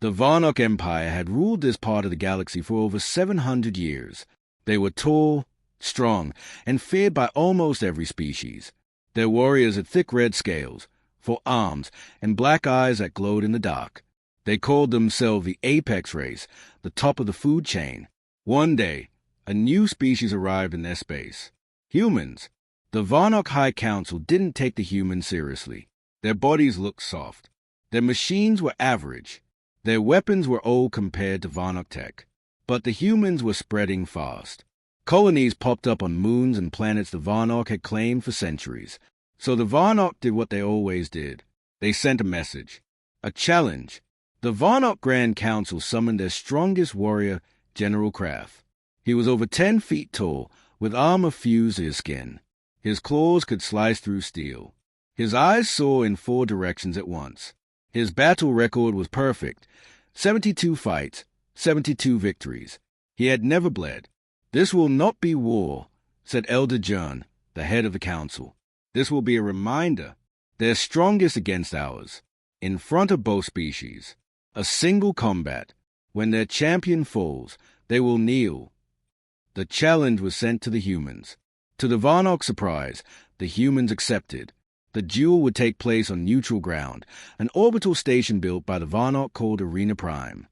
The Varnock Empire had ruled this part of the galaxy for over 700 years. They were tall, strong, and feared by almost every species. Their warriors had thick red scales, for arms, and black eyes that glowed in the dark. They called themselves the apex race, the top of the food chain. One day, a new species arrived in their space. Humans. The Varnock High Council didn't take the humans seriously. Their bodies looked soft. Their machines were average. Their weapons were old compared to Varnock tech. But the humans were spreading fast. Colonies popped up on moons and planets the Varnock had claimed for centuries. So the Varnock did what they always did. They sent a message. A challenge. The Varnock Grand Council summoned their strongest warrior, General Kraft. He was over 10 feet tall, with armor fused to his skin. His claws could slice through steel. His eyes saw in 4 directions at once. His battle record was perfect. 72 fights, 72 victories. He had never bled. "This will not be war," said Elder John, the head of the council. "This will be a reminder. Their strongest against ours. In front of both species. A single combat. When their champion falls, they will kneel." The challenge was sent to the humans. To the Varnock's surprise, the humans accepted. The duel would take place on neutral ground, an orbital station built by the Varnock called Arena Prime.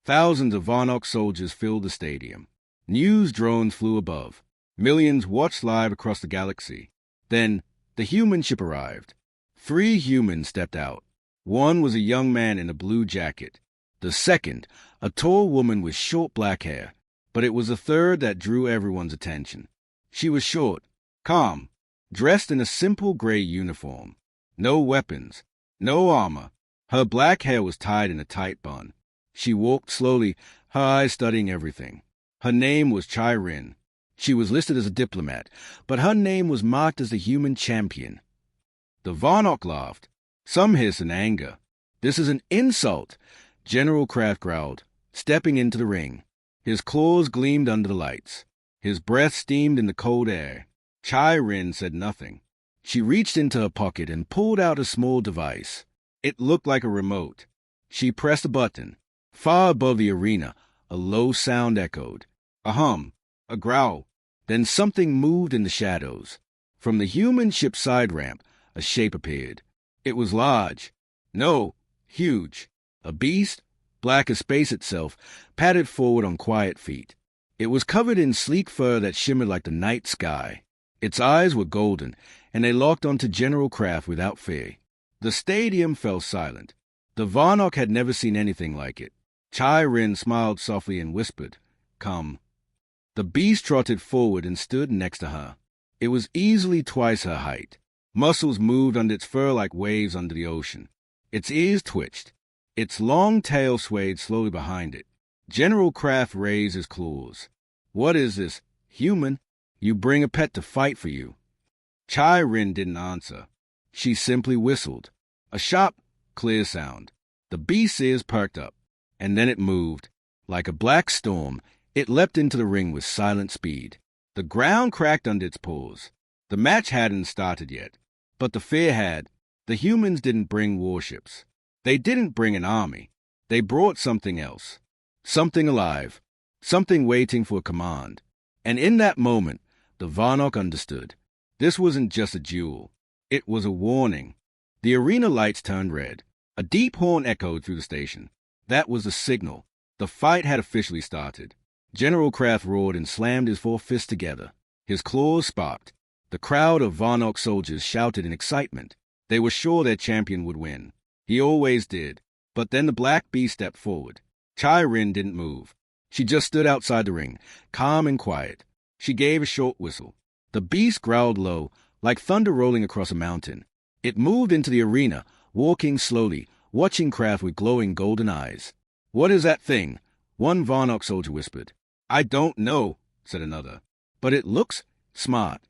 Thousands of Varnock soldiers filled the stadium. News drones flew above. Millions watched live across the galaxy. Then, the human ship arrived. 3 humans stepped out. One was a young man in a blue jacket. The second, a tall woman with short black hair. But it was the third that drew everyone's attention. She was short, calm, dressed in a simple gray uniform. No weapons, no armor. Her black hair was tied in a tight bun. She walked slowly, her eyes studying everything. Her name was Chai Rin. She was listed as a diplomat, but her name was marked as the human champion. The Varnock laughed. Some hissed in anger. "This is an insult," General Kraft growled, stepping into the ring. His claws gleamed under the lights. His breath steamed in the cold air. Chai Rin said nothing. She reached into her pocket and pulled out a small device. It looked like a remote. She pressed a button. Far above the arena, a low sound echoed. A hum, a growl. Then something moved in the shadows. From the human ship's side ramp, a shape appeared. It was large. No, huge. A beast, black as space itself, padded forward on quiet feet. It was covered in sleek fur that shimmered like the night sky. Its eyes were golden, and they locked onto General Kraft without fear. The stadium fell silent. The Varnock had never seen anything like it. Chai Rin smiled softly and whispered, "Come." The beast trotted forward and stood next to her. It was easily twice her height. Muscles moved under its fur like waves under the ocean. Its ears twitched. Its long tail swayed slowly behind it. General Kraft raised his claws. "What is this? Human? You bring a pet to fight for you." Chai Rin didn't answer. She simply whistled. A sharp, clear sound. The beast's ears perked up, and then it moved. Like a black storm, it leapt into the ring with silent speed. The ground cracked under its paws. The match hadn't started yet, but the fear had. The humans didn't bring warships. They didn't bring an army. They brought something else. Something alive. Something waiting for a command. And in that moment, the Varnock understood. This wasn't just a duel. It was a warning. The arena lights turned red. A deep horn echoed through the station. That was the signal. The fight had officially started. General Kraft roared and slammed his 4 fists together. His claws sparked. The crowd of Varnock soldiers shouted in excitement. They were sure their champion would win. He always did. But then the black beast stepped forward. Chai Rin didn't move. She just stood outside the ring, calm and quiet. She gave a short whistle. The beast growled low, like thunder rolling across a mountain. It moved into the arena, walking slowly, watching Kraft with glowing golden eyes. "What is that thing?" one Varnock soldier whispered. "I don't know," said another. "But it looks smart."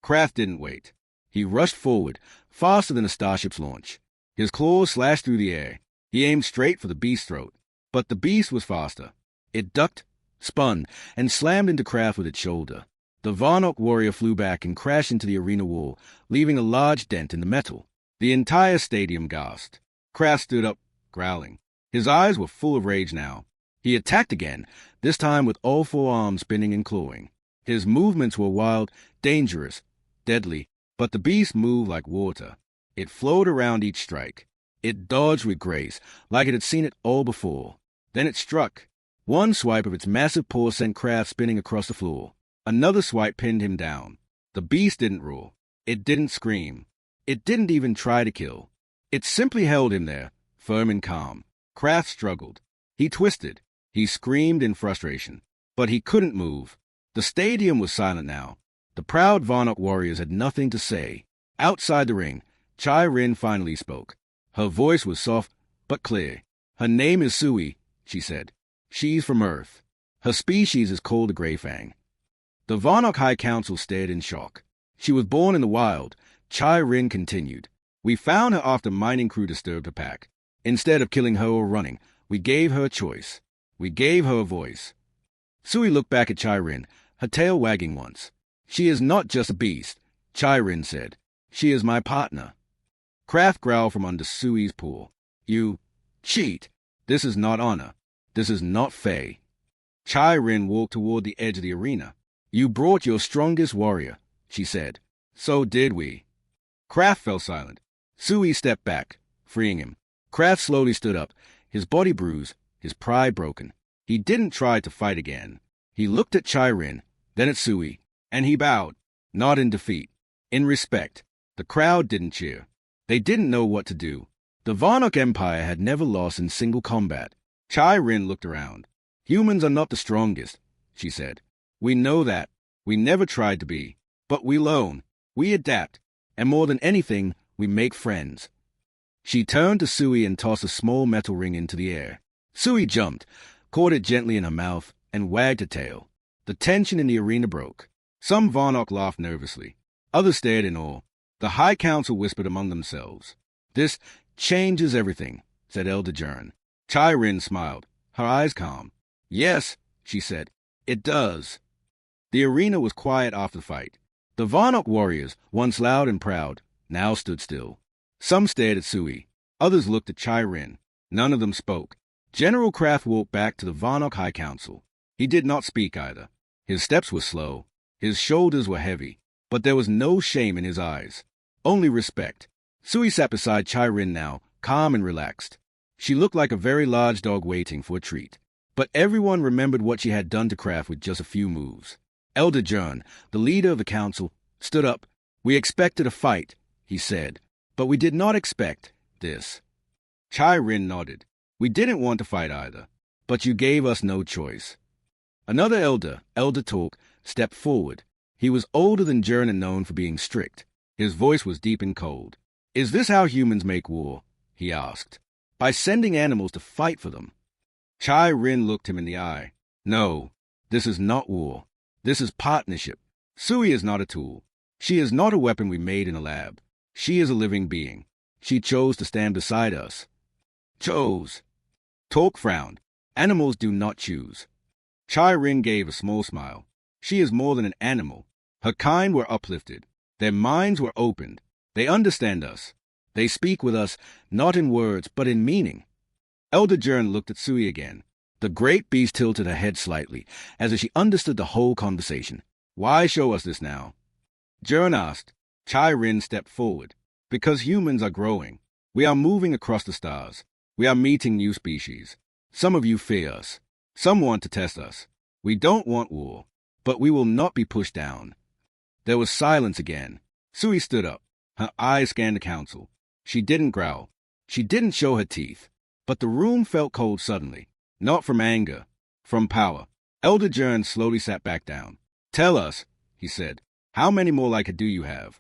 Kraft didn't wait. He rushed forward, faster than a starship's launch. His claws slashed through the air. He aimed straight for the beast's throat. But the beast was faster. It ducked, spun, and slammed into Kraft with its shoulder. The Varnock warrior flew back and crashed into the arena wall, leaving a large dent in the metal. The entire stadium gasped. Kraft stood up, growling. His eyes were full of rage now. He attacked again, this time with all four arms spinning and clawing. His movements were wild, dangerous, deadly, but the beast moved like water. It flowed around each strike. It dodged with grace, like it had seen it all before. Then it struck. One swipe of its massive paw sent Kraft spinning across the floor. Another swipe pinned him down. The beast didn't roar. It didn't scream. It didn't even try to kill. It simply held him there, firm and calm. Kraft struggled. He twisted. He screamed in frustration. But he couldn't move. The stadium was silent now. The proud Varnock warriors had nothing to say. Outside the ring, Chai Rin finally spoke. Her voice was soft but clear. Her name is Sui, she said. She's from Earth. Her species is called the Greyfang. The Varnock High Council stared in shock. She was born in the wild. Chai Rin continued. We found her after mining crew disturbed her pack. Instead of killing her or running, we gave her a choice. We gave her a voice. Sui looked back at Chai Rin, her tail wagging once. She is not just a beast, Chai Rin said. She is my partner. Kraft growled from under Sui's paw. You cheat. This is not honor. This is not Fae. Chai Rin walked toward the edge of the arena. You brought your strongest warrior, she said. So did we. Kraft fell silent. Sui stepped back, freeing him. Kraft slowly stood up, his body bruised, his pride broken. He didn't try to fight again. He looked at Chai Rin, then at Sui, and he bowed, not in defeat, in respect. The crowd didn't cheer. They didn't know what to do. The Varnock Empire had never lost in single combat. Chai Rin looked around. Humans are not the strongest, she said. We know that. We never tried to be. But we learn. We adapt. And more than anything, we make friends. She turned to Sui and tossed a small metal ring into the air. Sui jumped, caught it gently in her mouth, and wagged her tail. The tension in the arena broke. Some Varnock laughed nervously. Others stared in awe. The High Council whispered among themselves. This changes everything, said Elder Jern. Chai Rin smiled, her eyes calm. Yes, she said, it does. The arena was quiet after the fight. The Varnock warriors, once loud and proud, now stood still. Some stared at Sui. Others looked at Chai Rin. None of them spoke. General Kraft walked back to the Varnock High Council. He did not speak either. His steps were slow. His shoulders were heavy. But there was no shame in his eyes. Only respect. Sui sat beside Chai Rin now, calm and relaxed. She looked like a very large dog waiting for a treat. But everyone remembered what she had done to Kraft with just a few moves. Elder Jern, the leader of the council, stood up. We expected a fight, he said, but we did not expect this. Chai Rin nodded. We didn't want to fight either, but you gave us no choice. Another elder, Elder Talk, stepped forward. He was older than Jern and known for being strict. His voice was deep and cold. Is this how humans make war? He asked. By sending animals to fight for them. Chai Rin looked him in the eye. No, this is not war. This is partnership. Sui is not a tool. She is not a weapon we made in a lab. She is a living being. She chose to stand beside us. Chose. Talk frowned. Animals do not choose. Chai Rin gave a small smile. She is more than an animal. Her kind were uplifted. Their minds were opened. They understand us. They speak with us, not in words, but in meaning. Elder Jern looked at Sui again. The great beast tilted her head slightly, as if she understood the whole conversation. Why show us this now? Jern asked. Chai Rin stepped forward. Because humans are growing. We are moving across the stars. We are meeting new species. Some of you fear us. Some want to test us. We don't want war, but we will not be pushed down. There was silence again. Sui stood up. Her eyes scanned the council. She didn't growl. She didn't show her teeth. But the room felt cold suddenly. Not from anger, from power. Elder Jern slowly sat back down. Tell us, he said, how many more like her do you have?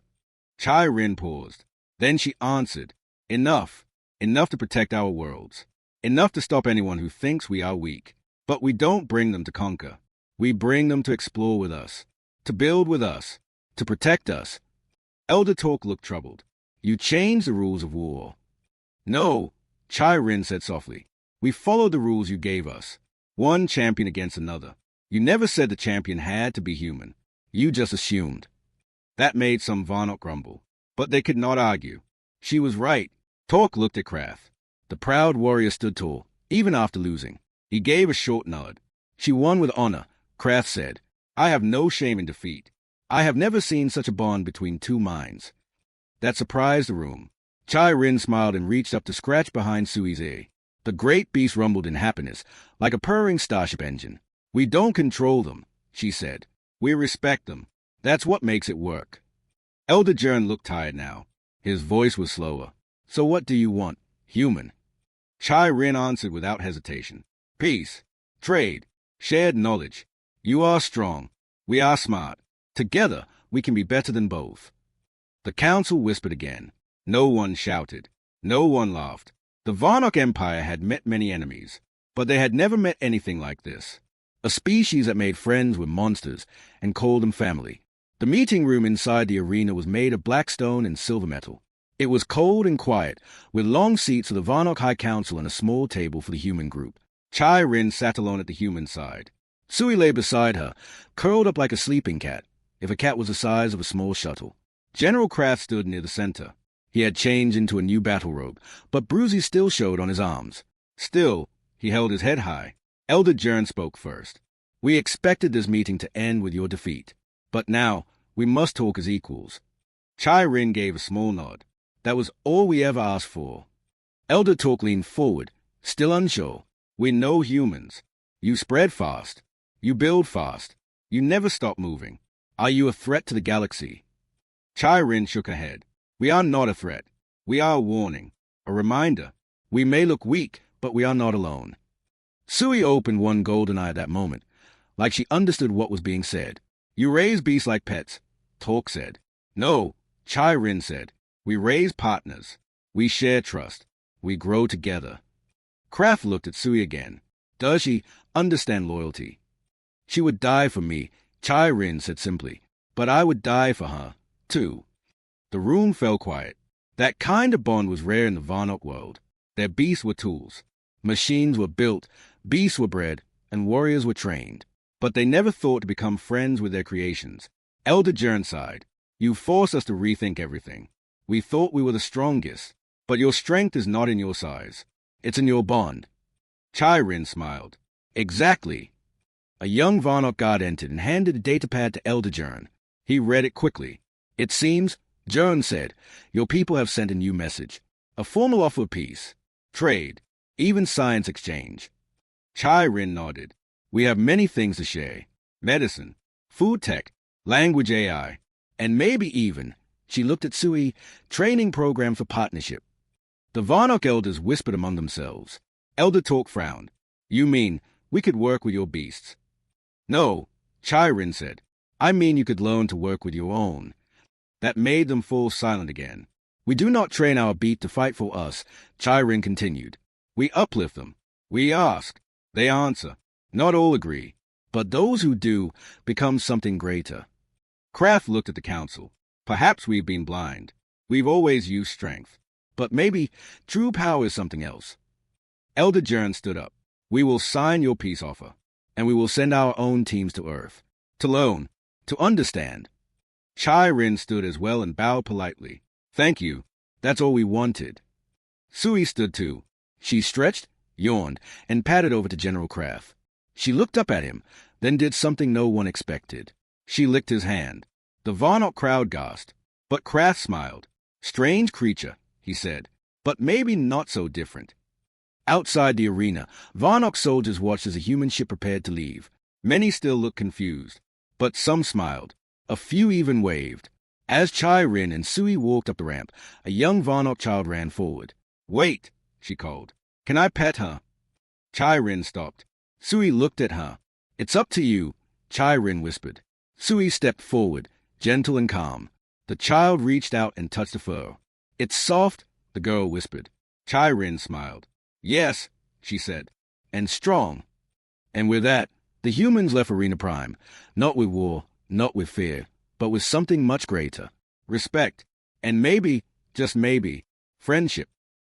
Chai Rin paused. Then she answered, Enough. Enough to protect our worlds. Enough to stop anyone who thinks we are weak. But we don't bring them to conquer. We bring them to explore with us. To build with us. To protect us. Elder Talk looked troubled. You changed the rules of war. No, Chai Rin said softly. We followed the rules you gave us. One champion against another. You never said the champion had to be human. You just assumed. That made some Varnock grumble. But they could not argue. She was right. Talk looked at Kraft. The proud warrior stood tall, even after losing. He gave a short nod. She won with honor, Kraft said. I have no shame in defeat. I have never seen such a bond between two minds. That surprised the room. Chai Rin smiled and reached up to scratch behind Sui's ear. The great beast rumbled in happiness, like a purring starship engine. We don't control them, she said. We respect them. That's what makes it work. Elder Jern looked tired now. His voice was slower. So what do you want, human? Chai Rin answered without hesitation. Peace, trade, shared knowledge. You are strong. We are smart. Together, we can be better than both. The council whispered again. No one shouted. No one laughed. The Varnock Empire had met many enemies, but they had never met anything like this. A species that made friends with monsters and called them family. The meeting room inside the arena was made of black stone and silver metal. It was cold and quiet, with long seats for the Varnock High Council and a small table for the human group. Chai Rin sat alone at the human side. Sui lay beside her, curled up like a sleeping cat, if a cat was the size of a small shuttle. General Kraft stood near the center. He had changed into a new battle robe, but bruises still showed on his arms. Still, he held his head high. Elder Jern spoke first. We expected this meeting to end with your defeat, but now we must talk as equals. Chai Rin gave a small nod. That was all we ever asked for. Elder Talk leaned forward, still unsure. We know humans. You spread fast. You build fast. You never stop moving. Are you a threat to the galaxy? Chai Rin shook her head. We are not a threat. We are a warning, a reminder. We may look weak, but we are not alone. Sui opened one golden eye at that moment, like she understood what was being said. You raise beasts like pets, Talk said. No, Chai Rin said. We raise partners. We share trust. We grow together. Kraft looked at Sui again. Does she understand loyalty? She would die for me, Chai Rin said simply. But I would die for her, too. The room fell quiet. That kind of bond was rare in the Varnock world. Their beasts were tools. Machines were built, beasts were bred, and warriors were trained. But they never thought to become friends with their creations. Elder Jern sighed. You forced us to rethink everything. We thought we were the strongest, but your strength is not in your size. It's in your bond. Chai Rin smiled. Exactly. A young Varnock guard entered and handed a datapad to Elder Jern. He read it quickly. It seems, Jern said, your people have sent a new message. A formal offer of peace, trade, even science exchange. Chai Rin nodded. We have many things to share. Medicine, food tech, language AI, and maybe even, she looked at Sui, training program for partnership. The Varnock elders whispered among themselves. Elder Talk frowned. You mean we could work with your beasts? No, Chai Rin said. I mean you could learn to work with your own. That made them fall silent again. We do not train our beat to fight for us, Chai Rin continued. We uplift them. We ask. They answer. Not all agree, but those who do become something greater. Kraft looked at the council. Perhaps we've been blind. We've always used strength. But maybe true power is something else. Elder Jern stood up. We will sign your peace offer, and we will send our own teams to Earth. To learn, to understand. Chai Rin stood as well and bowed politely. Thank you. That's all we wanted. Sui stood too. She stretched, yawned, and padded over to General Kraft. She looked up at him, then did something no one expected. She licked his hand. The Varnock crowd gasped, but Kraft smiled. Strange creature, he said, but maybe not so different. Outside the arena, Varnock soldiers watched as a human ship prepared to leave. Many still looked confused, but some smiled. A few even waved. As Chai Rin and Sui walked up the ramp, a young Varnock child ran forward. Wait, she called. Can I pet her? Chai Rin stopped. Sui looked at her. It's up to you, Chai Rin whispered. Sui stepped forward, gentle and calm. The child reached out and touched the fur. It's soft, the girl whispered. Chai Rin smiled. Yes, she said, and strong. And with that, the humans left Arena Prime, not with war, not with fear, but with something much greater. Respect, and maybe, just maybe, friendship.